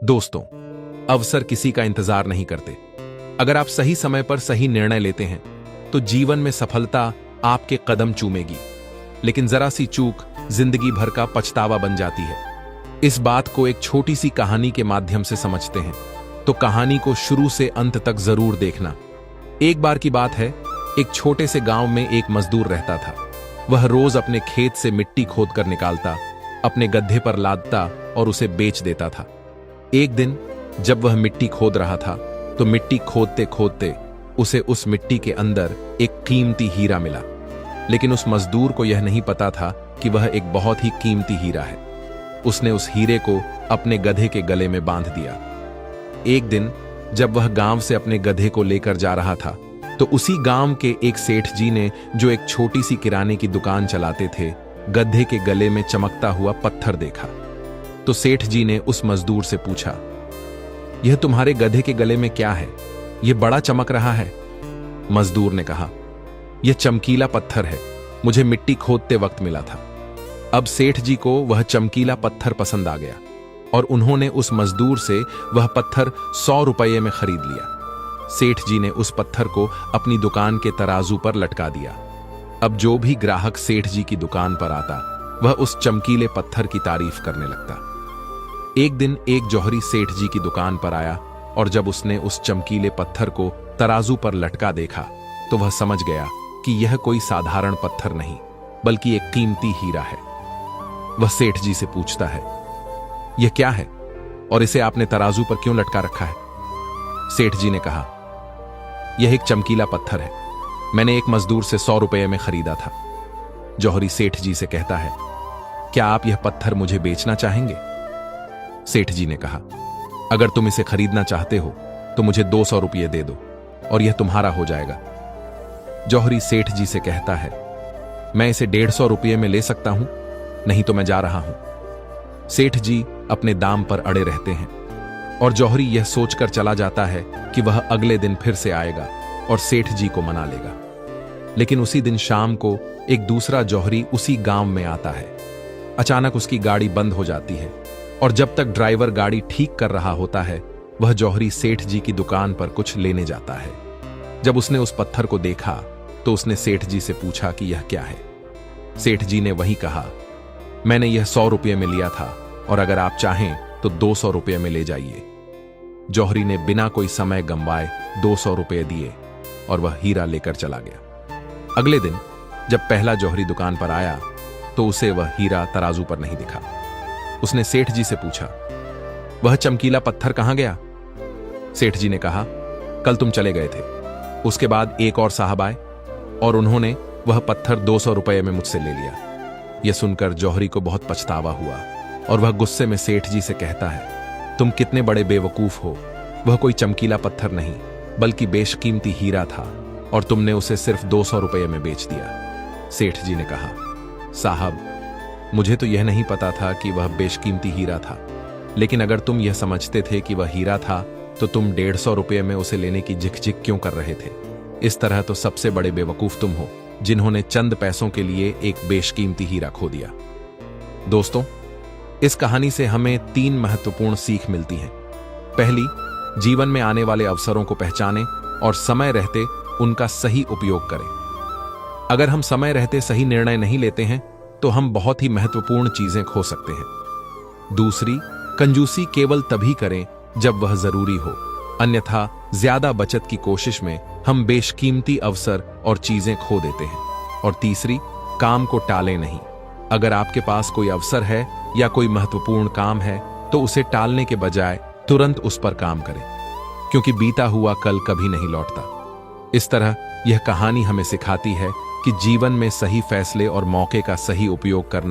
दोस्तों, अवसर किसी का इंतजार नहीं करते। अगर आप सही समय पर सही निर्णय लेते हैं तो जीवन में सफलता आपके कदम चूमेगी, लेकिन जरा सी चूक जिंदगी भर का पछतावा बन जाती है। इस बात को एक छोटी सी कहानी के माध्यम से समझते हैं, तो कहानी को शुरू से अंत तक जरूर देखना। एक बार की बात है, एक छोटे से गांव में एक मजदूर रहता था। वह रोज अपने खेत से मिट्टी खोद कर निकालता, अपने गड्ढे पर लादता और उसे बेच देता था। एक दिन जब वह मिट्टी खोद रहा था तो मिट्टी खोदते खोदते उसे उस मिट्टी के अंदर एक कीमती हीरा मिला। लेकिन उस मजदूर को यह नहीं पता था कि वह एक बहुत ही कीमती हीरा है। उसने उस हीरे को अपने गधे के गले में बांध दिया। एक दिन जब वह गांव से अपने गधे को लेकर जा रहा था तो उसी गांव के एक सेठ जी ने, जो एक छोटी सी किराने की दुकान चलाते थे, गधे के गले में चमकता हुआ पत्थर देखा। तो सेठ जी ने उस मजदूर से पूछा, यह तुम्हारे गधे के गले में क्या है? यह बड़ा चमक रहा है। मजदूर ने कहा, यह चमकीला पत्थर है, मुझे मिट्टी खोदते वक्त मिला था। अब सेठ जी को वह चमकीला पत्थर पसंद आ गया और उन्होंने उस मजदूर से वह पत्थर 100 रुपये में खरीद लिया। सेठ जी ने उस पत्थर को अपनी दुकान के तराजू पर लटका दिया। अब जो भी ग्राहक सेठ जी की दुकान पर आता, वह उस चमकीले पत्थर की तारीफ करने लगता। एक दिन एक जौहरी सेठ जी की दुकान पर आया और जब उसने उस चमकीले पत्थर को तराजू पर लटका देखा तो वह समझ गया कि यह कोई साधारण पत्थर नहीं, बल्कि एक कीमती हीरा है। वह सेठ जी से पूछता है, यह क्या है और इसे आपने तराजू पर क्यों लटका रखा है? सेठ जी ने कहा, यह एक चमकीला पत्थर है, मैंने एक मजदूर से 100 रुपये में खरीदा था। जौहरी सेठ जी से कहता है, क्या आप यह पत्थर मुझे बेचना चाहेंगे? सेठ जी ने कहा, अगर तुम इसे खरीदना चाहते हो तो मुझे 200 रुपये दे दो और यह तुम्हारा हो जाएगा। जौहरी सेठ जी से कहता है, मैं इसे 150 रुपये में ले सकता हूं, नहीं तो मैं जा रहा हूं। सेठ जी अपने दाम पर अड़े रहते हैं और जौहरी यह सोचकर चला जाता है कि वह अगले दिन फिर से आएगा और सेठ जी को मना लेगा। लेकिन उसी दिन शाम को एक दूसरा जौहरी उसी गांव में आता है। अचानक उसकी गाड़ी बंद हो जाती है और जब तक ड्राइवर गाड़ी ठीक कर रहा होता है, वह जौहरी सेठ जी की दुकान पर कुछ लेने जाता है। जब उसने उस पत्थर को देखा तो उसने सेठ जी से पूछा कि यह क्या है। सेठ जी ने वही कहा, मैंने यह 100 रुपये में लिया था और अगर आप चाहें तो 200 रुपये में ले जाइए। जौहरी ने बिना कोई समय गंवाए 200 रुपये दिए और वह हीरा लेकर चला गया। अगले दिन जब पहला जौहरी दुकान पर आया तो उसे वह हीरा तराजू पर नहीं दिखा। उसने सेठ जी से पूछा, वह चमकीला पत्थर कहां गया? सेठ जी ने कहा, कल तुम चले गए थे। उसके बाद एक और साहब आए और उन्होंने वह पत्थर 200 रुपये में मुझसे ले लिया। यह सुनकर जौहरी को बहुत पछतावा हुआ और वह गुस्से में सेठ जी से कहता है, तुम कितने बड़े बेवकूफ हो, वह कोई चमकीला पत्थर नहीं बल्कि बेशकीमती हीरा था और तुमने उसे सिर्फ 200 रुपये में बेच दिया। सेठ जी ने कहा, साहब, मुझे तो यह नहीं पता था कि वह बेशकीमती हीरा था, लेकिन अगर तुम यह समझते थे कि वह हीरा था तो तुम 150 रुपये में उसे लेने की झिकझिक क्यों कर रहे थे? इस तरह तो सबसे बड़े बेवकूफ तुम हो, जिन्होंने चंद पैसों के लिए एक बेशकीमती हीरा खो दिया। दोस्तों, इस कहानी से हमें 3 महत्वपूर्ण सीख मिलती हैं। पहली, जीवन में आने वाले अवसरों को पहचानें और समय रहते उनका सही उपयोग करें। अगर हम समय रहते सही निर्णय नहीं लेते हैं तो हम बहुत ही महत्वपूर्ण चीजें खो सकते हैं। दूसरी, कंजूसी केवल तभी करें जब वह जरूरी हो, अन्यथा ज्यादा बचत की कोशिश में हम बेशकीमती अवसर और चीजें खो देते हैं। और तीसरी, काम को टालें नहीं। अगर आपके पास कोई अवसर है या कोई महत्वपूर्ण काम है तो उसे टालने के बजाय तुरंत उस पर काम करें, क्योंकि बीता हुआ कल कभी नहीं लौटता। इस तरह यह कहानी हमें सिखाती है कि जीवन में सही फैसले और मौके का सही उपयोग करना